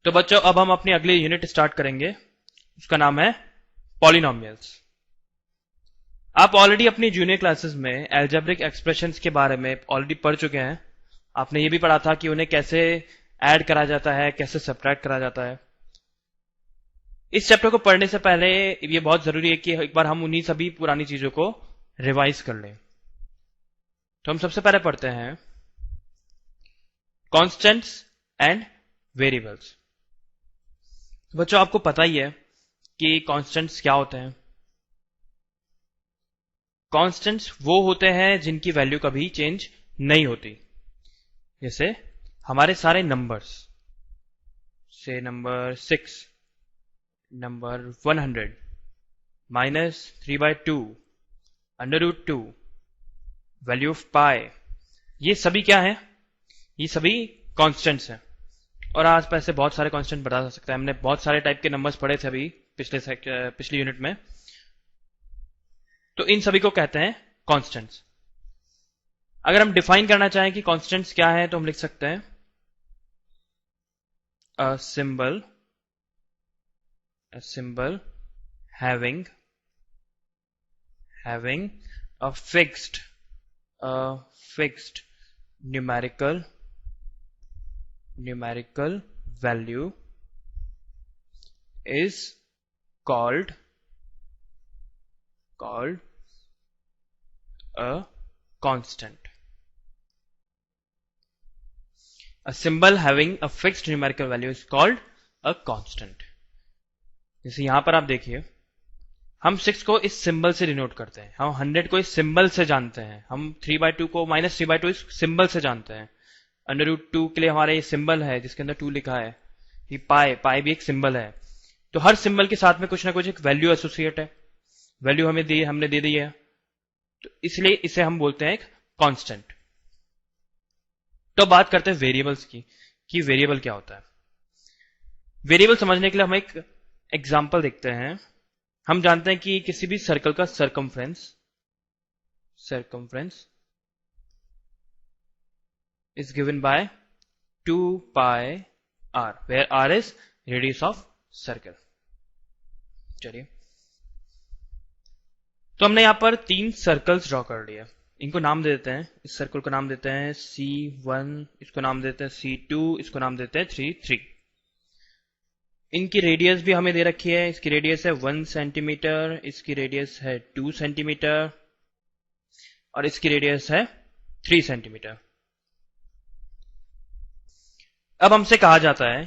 तो बच्चों अब हम अपनी अगली यूनिट स्टार्ट करेंगे, उसका नाम है पॉलिनोमियल्स। आप ऑलरेडी अपनी जूनियर क्लासेस में एल्जेब्रिक एक्सप्रेशंस के बारे में ऑलरेडी पढ़ चुके हैं। आपने ये भी पढ़ा था कि उन्हें कैसे ऐड करा जाता है, कैसे सब्ट्रैक्ट करा जाता है। इस चैप्टर को पढ़ने से पहले ये बहुत जरूरी है कि एक बार हम उन्हीं सभी पुरानी चीजों को रिवाइज कर लें। तो हम सबसे पहले पढ़ते हैं कॉन्स्टेंट्स एंड वेरिएबल्स। बच्चों आपको पता ही है कि कॉन्स्टेंट्स क्या होते हैं। कॉन्स्टेंट्स वो होते हैं जिनकी वैल्यू कभी चेंज नहीं होती। जैसे हमारे सारे नंबर्स, से नंबर 6, नंबर 100, -3/2, √2, वैल्यू ऑफ पाई, ये सभी क्या है? ये सभी कॉन्स्टेंट्स हैं। और आज ऐसे बहुत सारे कॉन्स्टेंट बता सकते हैं। हमने बहुत सारे टाइप के नंबर्स पढ़े थे अभी पिछली यूनिट में। तो इन सभी को कहते हैं कॉन्स्टेंट्स। अगर हम डिफाइन करना चाहें कि कॉन्स्टेंट्स क्या है तो हम लिख सकते हैं a symbol having a fixed numerical value is called a constant. A symbol having a fixed numerical value is called a constant. जैसे यहां पर आप देखिए, हम 6 को इस सिंबल से डिनोट करते हैं, हम 100 को इस सिंबल से जानते हैं, हम 3/2 को -3/2 इस सिंबल से जानते हैं, √2 के लिए हमारा ये सिंबल है जिसके अंदर 2 लिखा है, ये पाई भी एक सिंबल है। तो हर सिंबल के साथ में कुछ ना कुछ एक वैल्यू एसोसिएट है, वैल्यू हमने दे दी है, तो इसलिए इसे हम बोलते हैं एक कांस्टेंट। तो बात करते हैं वेरिएबल्स की, कि वेरिएबल क्या होता है। वेरिएबल समझने के लिए हम एक एग्जांपल देखते हैं। हम जानते हैं कि किसी भी सर्कल का circumference is given by 2πr, where r is radius of circle। चलिए, तो हमने यहां पर 3 सर्कल्स ड्रॉ कर लिए। इनको नाम दे देते हैं। इस सर्कल को नाम देते हैं C1, इसको नाम देते हैं C2, इसको नाम देते हैं 3। इनकी रेडियस भी हमें दे रखी है। इसकी रेडियस है 1 सेंटीमीटर, इसकी रेडियस है 2 सेंटीमीटर और इसकी रेडियस है 3 सेंटीमीटर। अब हमसे कहा जाता है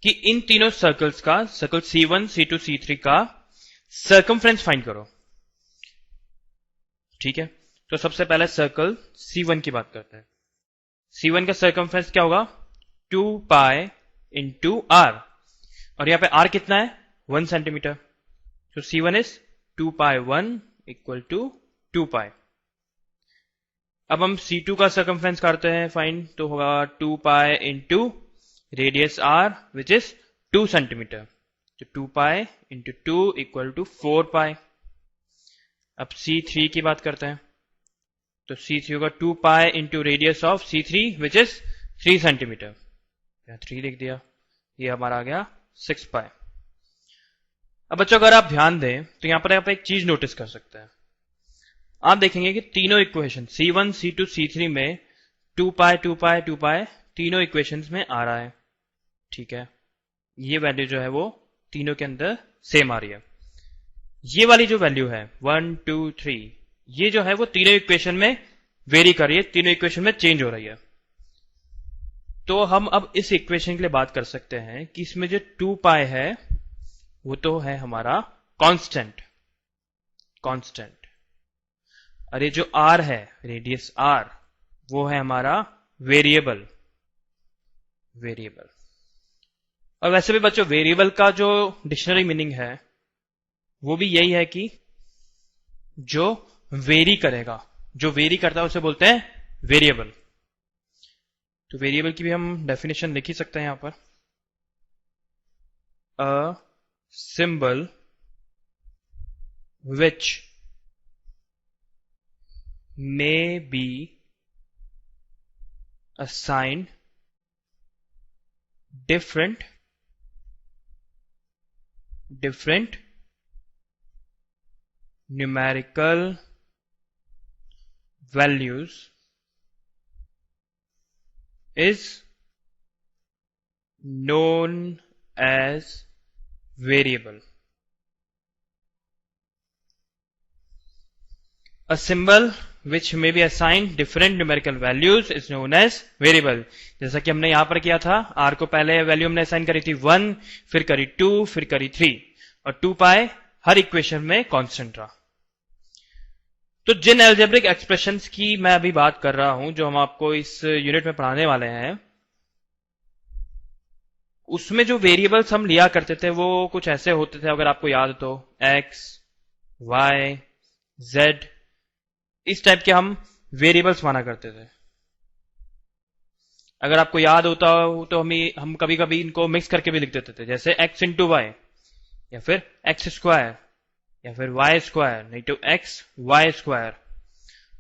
कि इन तीनों सर्कल्स का, सर्कल C1, C2, C3 का सर्कमफ्रेंस फाइंड करो। ठीक है, तो सबसे पहले सर्कल C1 की बात करते हैं। C1 का सर्कमफ्रेंस क्या होगा? 2π × r, और यहां पे r कितना है? 1 सेंटीमीटर। तो C1 इज 2π1 = 2π। अब हम C2 का सर्कमफ्रेंस करते हैं फाइंड, तो होगा 2π × radius r which is 2 centimetre. तो 2π × 2 = 4π। अब C3 की बात करते हैं, तो C3 होगा 2π × radius of C3 which is 3 centimetre. यहां 3 लिख दिया, ये हमारा आ गया 6π। अब बच्चों अगर आप ध्यान दें तो यहां पर आप एक चीज नोटिस कर सकते हैं। आप देखेंगे कि तीनों इक्वेशन C1, C2, C3 में 2π तीनों इक्वेशंस में आ रहा है। ठीक है, ये वैल्यू जो है वो तीनों के अंदर सेम आ रही है। ये वाली जो वैल्यू है 1, 2, 3, ये जो है वो तीनों इक्वेशन में वेरी कर रही है, तीनों इक्वेशन में चेंज हो रही है। तो हम अब इस इक्वेशन के लिए बात कर सकते हैं कि इसमें जो 2π है वो तो है हमारा कांस्टेंट, और ये जो r है, रेडियस r, वो है हमारा वेरिएबल। और वैसे भी बच्चों वेरिएबल का जो डिक्शनरी मीनिंग है वो भी यही है कि जो वेरी करेगा, जो वेरी करता है उसे बोलते हैं वेरिएबल। तो वेरिएबल की भी हम डेफिनेशन लिख ही सकते हैं यहां पर। A symbol which may be assigned different different numerical values is known as variable. A symbol which may be assigned different numerical values is known as variable. जैसा कि हमने यहां पर किया था, r को पहले वैल्यू हमने असाइन करी थी 1, फिर करी 2, फिर करी 3 और 2 पाए हर इक्वेशन में कांस्टेंट रहा। तो जिन एल्जेब्रिक एक्सप्रेशंस की मैं अभी बात कर रहा हूं, जो हम आपको इस यूनिट में पढ़ाने वाले हैं, उसमें जो वेरिएबल्स हम लिया करते थे वो कुछ ऐसे होते थे, अगर आपको याद हो तो x, y, z, इस टाइप के हम वेरिएबल्स माना करते थे। अगर आपको याद होता हो तो हम कभी कभी इनको मिक्स करके भी लिख देते थे, जैसे x इंटू वाई या फिर x स्क्वायर या फिर y स्क्वायर, नहीं तो x y स्क्वायर।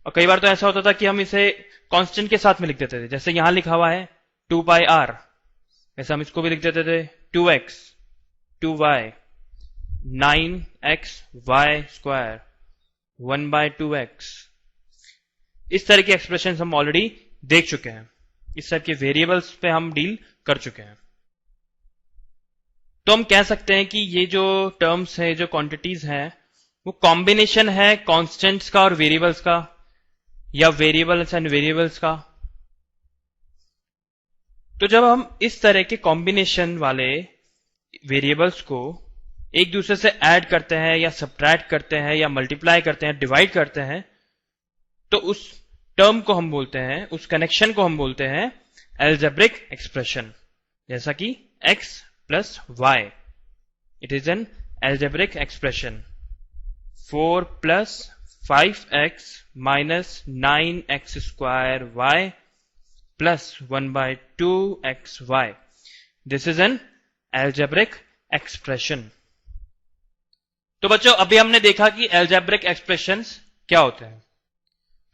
और कई बार तो ऐसा होता था कि हम इसे कांस्टेंट के साथ में लिख देते थे, जैसे यहां लिखा हुआ है 2 पाई r, वैसे हम इसको भी लिख देते थे 2x 2y 9x y square 1/2x। इस तरह के एक्सप्रेशन हम ऑलरेडी देख चुके हैं, इस टाइप के वेरिएबल्स पे हम डील कर चुके हैं। तो हम कह सकते हैं कि ये जो टर्म्स है, जो क्वांटिटीज हैं, वो कॉम्बिनेशन है कांस्टेंट्स का और वेरिएबल्स का, या वेरिएबल्स एंड वेरिएबल्स का। तो जब हम इस तरह के कॉम्बिनेशन वाले वेरिएबल्स को एक दूसरे से ऐड करते हैं या सब्ट्रैक्ट करते हैं या मल्टीप्लाई करते हैं, डिवाइड करते हैं, तो उस टर्म को हम बोलते हैं, उस कनेक्शन को हम बोलते हैं एल्जेब्रिक एक्सप्रेशन। जैसा कि x plus y, it is an algebraic expression. 4 plus 5x minus 9x square y plus 1/2xy, this is an algebraic expression. तो बच्चों, अभी हमने देखा कि एल्जेब्रिक एक्सप्रेशंस क्या होते हैं,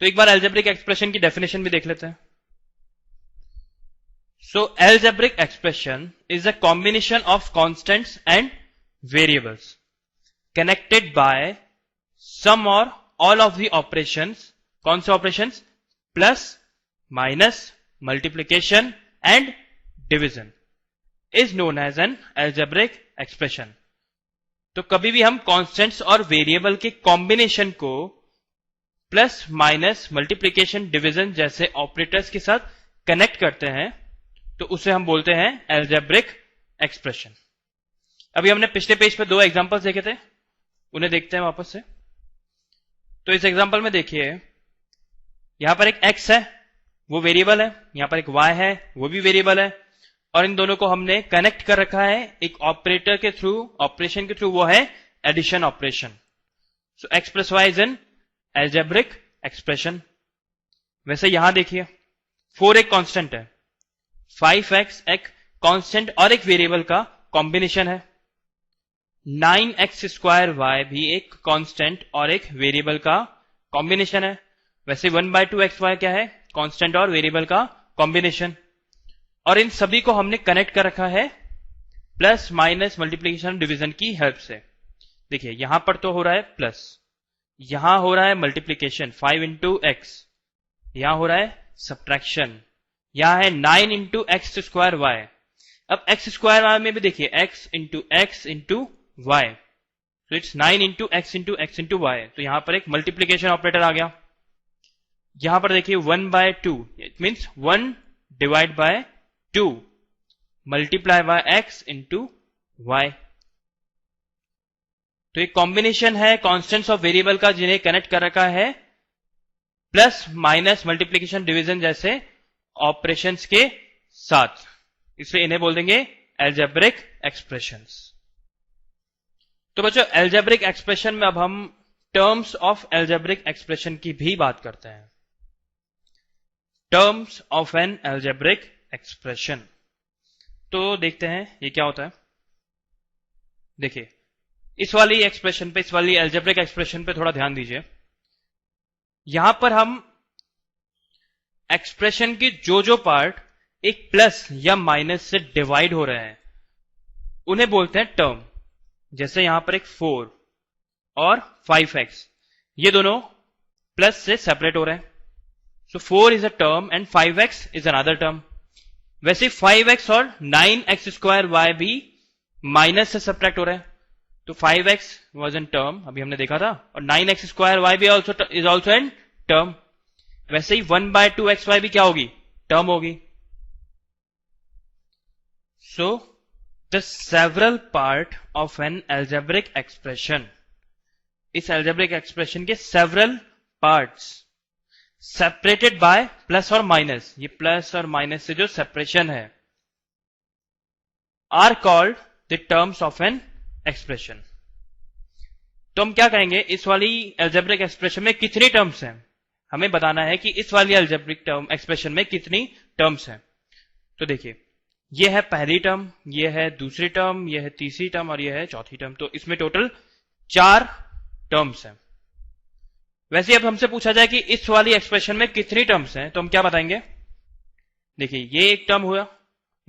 तो एक बार एल्जेब्रिक एक्सप्रेशन की डेफिनेशन भी देख लेते हैं। So algebraic expression is a combination of constants and variables connected by some or all of the operations. कौन से operations? Plus, minus, multiplication and division is known as an algebraic expression. तो कभी भी हम कांस्टेंट्स और variable के combination को plus, minus, multiplication, division जैसे ऑपरेटर्स के साथ कनेक्ट करते हैं, तो उसे हम बोलते हैं एल्जेब्रिक एक्सप्रेशन। अभी हमने पिछले पेज पे 2 एग्जांपल्स देखे थे, उन्हें देखते हैं वापस से। तो इस एग्जांपल में देखिए, यहां पर एक x है, वो वेरिएबल है, यहां पर एक y है, वो भी वेरिएबल है, और इन दोनों को हमने कनेक्ट कर रखा है एक ऑपरेटर के थ्रू, ऑपरेशन के थ्रू, वो है addition operation. So x plus y is an algebraic expression. वैसे यहां देखिए, 4 एक कांस्टेंट है, 5x एक कांस्टेंट और एक वेरिएबल का कॉम्बिनेशन है, 9x स्क्वायर y भी एक कांस्टेंट और एक वेरिएबल का कॉम्बिनेशन है। वैसे 1/2xy क्या है? कांस्टेंट और वेरिएबल का कॉम्बिनेशन। और इन सभी को हमने कनेक्ट कर रखा है प्लस, माइनस, मल्टीप्लीकेशन, डिवीजन की हेल्प से। देखिए यहां पर तो हो रहा है प्लस, यहां हो रहा है मल्टीप्लीकेशन 5 इंटू एक्स, यहां हो रहा है सब्ट्रैक्शन, यहां है 9 इंटू एक्स स्क्वायर वाई। अब एक्स स्क्वायर वाई में भी देखिए x इंटू वाई, तो it's 9 into x into y. तो यहां पर एक मल्टीप्लीकेशन ऑपरेटर आ गया। यहां पर देखिए 1/2, it means 1 divide by 2 multiply by x into y. तो एक कॉम्बिनेशन है कॉन्स्टेंट्स ऑफ वेरिएबल का जिन्हें कनेक्ट कर रखा है प्लस, माइनस, मल्टीप्लीकेशन, डिवीजन जैसे ऑपरेशंस के साथ, इसलिए इन्हें बोल देंगे एल्जेब्रिक एक्सप्रेशंस। तो बच्चों, एल्जेब्रिक एक्सप्रेशन में अब हम टर्म्स ऑफ एल्जेब्रिक एक्सप्रेशन की भी बात करते हैं। Terms of an algebraic expression, तो देखते हैं ये क्या होता है। देखिए इस वाली एक्सप्रेशन पे, इस वाली एल्जेब्रिक एक्सप्रेशन पे थोड़ा ध्यान दीजिए। यहां पर हम एक्सप्रेशन के जो पार्ट एक प्लस या माइनस से डिवाइड हो रहे हैं उन्हें बोलते हैं टर्म। जैसे यहां पर एक 4 और 5x, ये दोनों प्लस से सेपरेट हो रहे हैं, सो 4 is a term and 5x is another term. वैसे 5x और 9x स्क्वायर y भी माइनस से सब्ट्रैक्ट हो रहे हैं, तो 5x वॉज एन टर्म, अभी हमने देखा था, और 9x स्क्वायर y भी इज ऑल्सो एन टर्म। वैसे ही 1/2xy भी क्या होगी, टर्म होगी। So the several part of an algebraic expression, इस एल्जेब्रिक एक्सप्रेशन के several parts separated by plus और माइनस, ये प्लस और माइनस से जो सेपरेशन है, are called the terms of an expression. तो हम क्या कहेंगे, इस वाली एल्जेब्रिक एक्सप्रेशन में कितनी टर्म्स हैं, हमें बताना है कि इस वाली एल्जेब्रिक एक्सप्रेशन में कितनी टर्म्स हैं। तो देखिए, ये है पहली टर्म, ये है दूसरी टर्म, ये है तीसरी टर्म और ये है चौथी टर्म, तो इसमें टोटल 4 टर्म्स हैं। वैसे अब हमसे पूछा जाए कि इस वाली एक्सप्रेशन में कितनी टर्म्स हैं, तो हम क्या बताएंगे, देखिए ये एक टर्म हुआ,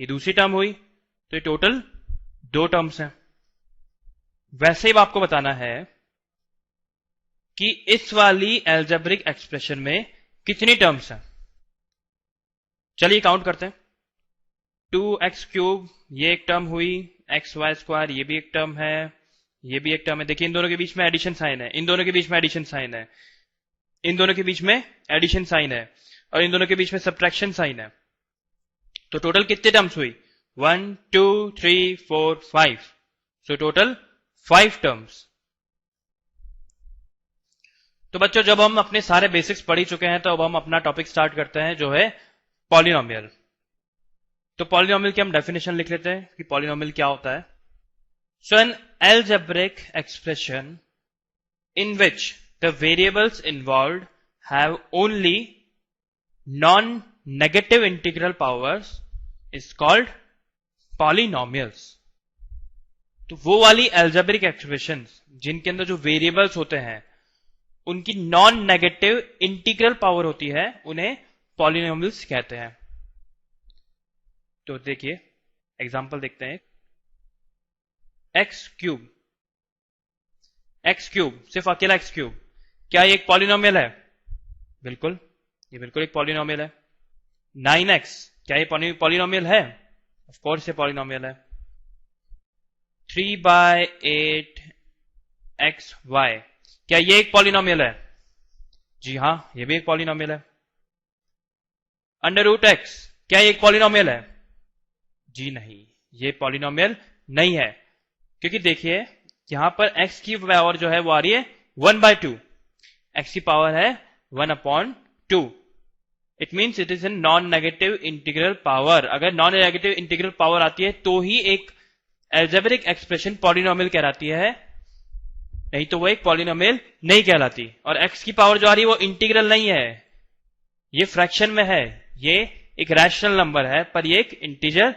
ये दूसरी टर्म हुई, तो ये टोटल 2 टर्म्स हैं। वैसे ही आपको बताना है कि इस वाली एल्जेब्रिक एक्सप्रेशन में कितनी टर्म्स हैं। चलिए काउंट करते हैं। 2x³ ये एक टर्म हुई, xy² ये भी एक टर्म है, ये भी एक टर्म है। देखिए इन दोनों के बीच में एडिशन साइन है, इन दोनों के बीच में एडिशन साइन है, इन दोनों के बीच में एडिशन साइन है, और इन दोनों के बीच में सब्ट्रैक्शन साइन है। तो टोटल कितने टर्म्स हुई, 1 2 3 4 5, सो टोटल 5 टर्म्स। तो बच्चों जब हम अपने सारे बेसिक्स पढ़ ही चुके हैं, तो अब हम अपना टॉपिक स्टार्ट करते हैं जो है पॉलिनोमियल। तो पॉलिनोमियल की हम डेफिनेशन लिख लेते हैं कि पॉलिनोमियल क्या होता है। सो N algebraic expression in which the variables involved have only non-negative integral powers is called polynomials। तो वो वाली algebraic expressions जिनके अंदर जो वेरिएबल्स होते हैं उनकी नॉन नेगेटिव इंटीग्रल पावर होती है, उन्हें पॉलिनोमियल्स कहते हैं। तो देखिए एग्जांपल देखते हैं। x³ सिर्फ अकेला x³, क्या ये एक पॉलिनोमियल है, बिल्कुल, ये बिल्कुल एक पॉलिनोमियल है। 9x क्या ये पॉलिनोमियल है, ऑफ कोर्स ये पॉलिनोमियल है। 3/8xy क्या ये एक पॉलिनोमियल है, जी हां ये भी एक पॉलिनोमियल है। √x क्या ये एक पॉलिनोमियल है, जी नहीं ये पॉलिनोमियल नहीं है, क्योंकि देखिए यहां पर x की पावर जो है वो आ रही है 1/2, x की पावर है 1/2, it means it is a non negative integral power. अगर नॉन नेगेटिव इंटीग्रल पावर आती है तो ही एक एल्जेब्रिक एक्सप्रेशन पॉलिनोमियल कहलाती है, नहीं तो वो एक पॉलिनोमियल नहीं कहलाती। और x की पावर जो आ रही है वो इंटीग्रल नहीं है, ये फ्रैक्शन में है, ये एक रैशनल नंबर है, पर ये एक इंटीजर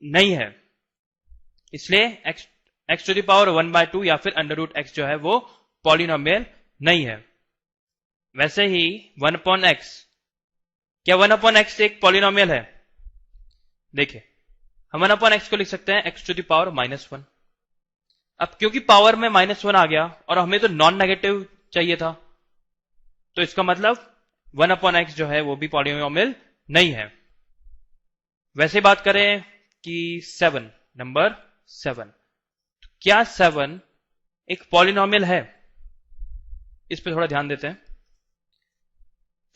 नहीं है, इसलिए x to the power 1/2 या फिर √x जो है वो पॉलिनोमियल नहीं है। वैसे ही 1/x क्या 1/x एक पॉलिनोमियल है, देखिए हम 1/x को लिख सकते हैं x to the power -1। अब क्योंकि पावर में -1 आ गया और हमें तो नॉन नेगेटिव चाहिए था, तो इसका मतलब 1/x जो है वो भी पॉलिनोमियल नहीं है। वैसे बात करें कि 7, नंबर 7, क्या 7 एक पॉलिनोमियल है, इस पे थोड़ा ध्यान देते हैं।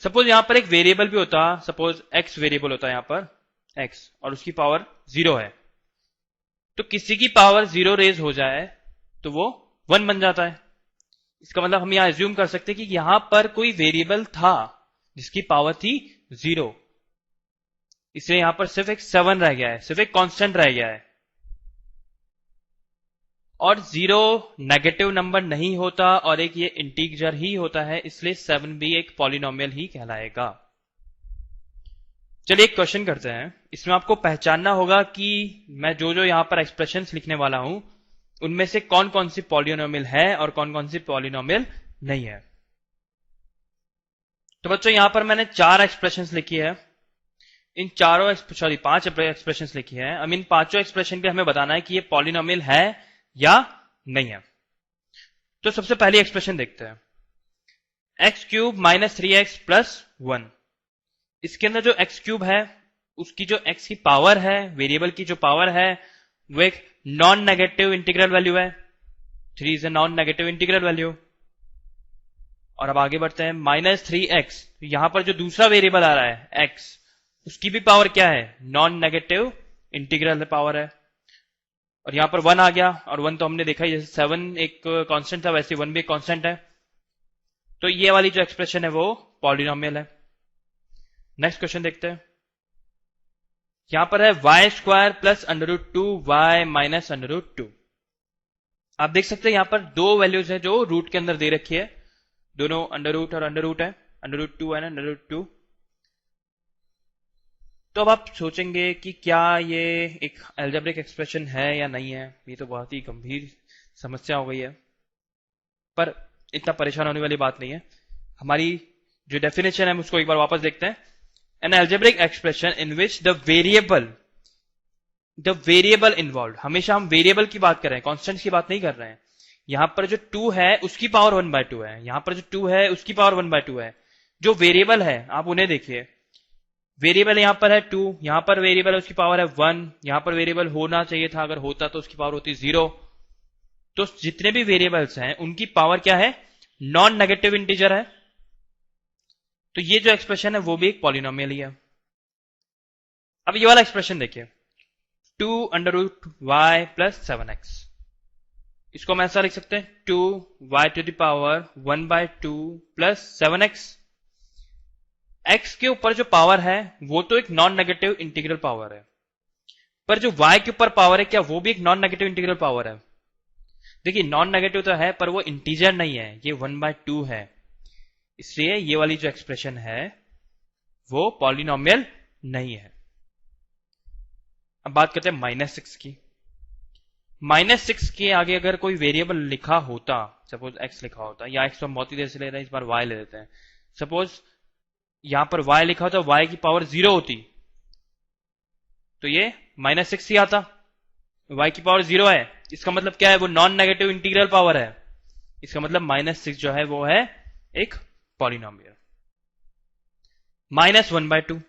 सपोज यहां पर एक वेरिएबल भी होता, सपोज x वेरिएबल होता है यहां पर x, और उसकी पावर 0 है, तो किसी की पावर 0 रेज हो जाए तो वो 1 बन जाता है। इसका मतलब हम यहां एज्यूम कर सकते हैं कि यहां पर कोई वेरिएबल था जिसकी पावर थी 0, इसलिए यहां पर सिर्फ एक 7 रह गया है, सिर्फ एक कांस्टेंट रह गया है। और 0 नेगेटिव नंबर नहीं होता और एक ये इंटीजर ही होता है, इसलिए 7 भी एक पॉलिनोमियल ही कहलाएगा। चलिए एक क्वेश्चन करते हैं, इसमें आपको पहचानना होगा कि मैं जो जो यहां पर एक्सप्रेशंस लिखने वाला हूं उनमें से कौन कौन सी पॉलिनोमियल है और कौन कौन सी पॉलिनोमियल नहीं है। तो बच्चों यहां पर मैंने 4 एक्सप्रेशंस लिखी है, इन चारों 5 एक्सप्रेशंस लिखी है। अब इन पांचों एक्सप्रेशन पे हमें बताना है कि ये पॉलिनोमियल है या नहीं है। तो सबसे पहली एक्सप्रेशन देखते हैं, x cube minus 3x plus 1। इसके अंदर जो एक्स क्यूब है उसकी जो एक्स की पावर है, वेरिएबल की जो पावर है, वो एक नॉन नेगेटिव इंटीग्रल वैल्यू है। 3 is a non negative integral value. और अब आगे बढ़ते हैं, माइनस 3x, यहां पर जो दूसरा वेरिएबल आ रहा है x, उसकी भी पावर क्या है, नॉन नेगेटिव इंटीग्रल पावर है। और यहां पर 1 आ गया, और 1 तो हमने देखा ही, जैसे 7 एक कांस्टेंट था वैसे 1 भी एक कांस्टेंट है। तो ये वाली जो एक्सप्रेशन है वो पॉलिनोमियल है। नेक्स्ट क्वेश्चन देखते हैं, यहां पर है y square plus √2 y minus √2। आप देख सकते हैं यहां पर दो वैल्यूज है जो रूट के अंदर दे रखी है, दोनों अंडर रूट और अंडर रूट है, √2 है ना √2। तो अब आप सोचेंगे कि क्या ये एक अलजेब्रिक एक्सप्रेशन है या नहीं है। ये तो बहुत ही गंभीर समस्या हो गई है, पर इतना परेशान होने वाली बात नहीं है। हमारी जो डेफिनेशन है उसको एक बार वापस देखते हैं। N algebraic expression in which the variable involve, हमेशा हम वेरिएबल की बात कर रहे हैं, कॉन्स्टेंट की बात नहीं कर रहे हैं। यहां पर जो 2 है उसकी पावर 1/2 है, यहां पर जो 2 है उसकी पावर 1/2 है। जो वेरिएबल है आप उन्हें देखिए, वेरिएबल यहां पर है 2, यहां पर वेरिएबल है उसकी पावर है 1, यहां पर वेरिएबल होना चाहिए था, अगर होता तो उसकी पावर होती 0। तो जितने भी वेरिएबल्स हैं उनकी पावर क्या है, नॉन नेगेटिव इंटीजर है। तो ये जो एक्सप्रेशन है वो भी एक पॉलिनोमियल ही है। अब ये वाला एक्सप्रेशन देखिए, 2√y प्लस 7x, इसको हम ऐसा लिख सकते हैं 2y to the power 1/2 plus 7x। x के ऊपर जो पावर है वो तो एक नॉन नेगेटिव इंटीग्रल पावर है, पर जो y के ऊपर पावर है क्या वो भी एक नॉन नेगेटिव इंटीग्रल पावर है। देखिए नॉन नेगेटिव तो है पर वो इंटीजर नहीं है, ये 1/2 है, इसलिए ये वाली जो एक्सप्रेशन है वो पॉलिनोमियल नहीं है। अब बात करते हैं -6 की। -6 के आगे अगर कोई वेरिएबल लिखा होता, सपोज x लिखा होता, या x तो हम बहुत ही देर से ले रहे हैं, इस बार y ले लेते हैं। सपोज यहां पर y लिखा होता, y की पावर 0 होती, तो ये -6 ही आता। y की पावर 0 है, इसका मतलब क्या है, वो नॉन नेगेटिव इंटीग्रल पावर है। इसका मतलब -6 जो है वो है एक पॉलिनोमियल। -1/2,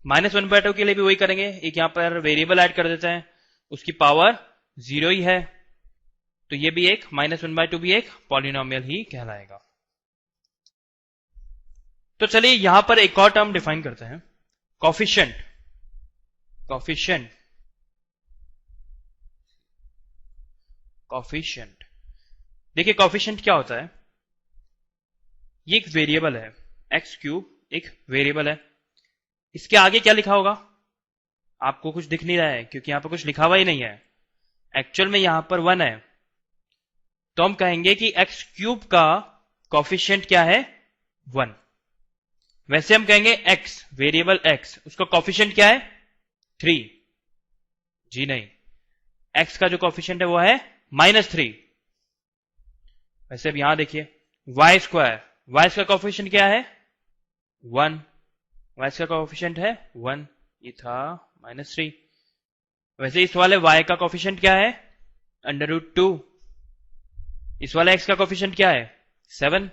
-1/2 के लिए भी वही करेंगे, एक यहां पर वेरिएबल ऐड कर देते हैं, उसकी पावर 0 ही है, तो ये भी एक -1/2 भी एक पॉलिनोमियल ही कहलाएगा। तो चलिए यहां पर एक और टर्म डिफाइन करते हैं, कॉफिशिएंट। देखिए कॉफिशिएंट क्या होता है, ये एक वेरिएबल है, x³ एक वेरिएबल है। इसके आगे क्या लिखा होगा, आपको कुछ दिख नहीं रहा है क्योंकि यहां पर कुछ लिखा हुआ ही नहीं है। एक्चुअल में यहां पर 1 है, तो हम कहेंगे कि x³ का कॉफिशिएंट क्या है, 1। वैसे हम कहेंगे x, वेरिएबल x, उसका कॉफिशिएंट क्या है, 3। जी नहीं, x का जो कॉफिशिएंट है वो है -3। वैसे अब यहां देखिए y स्क्वायर, y का कॉफिशिएंट क्या है, 1, y का कॉफिशिएंट है 1, ये था -3। वैसे इस वाले y का कॉफिशिएंट क्या है, √2। इस वाले x का कॉफिशिएंट क्या है, 7।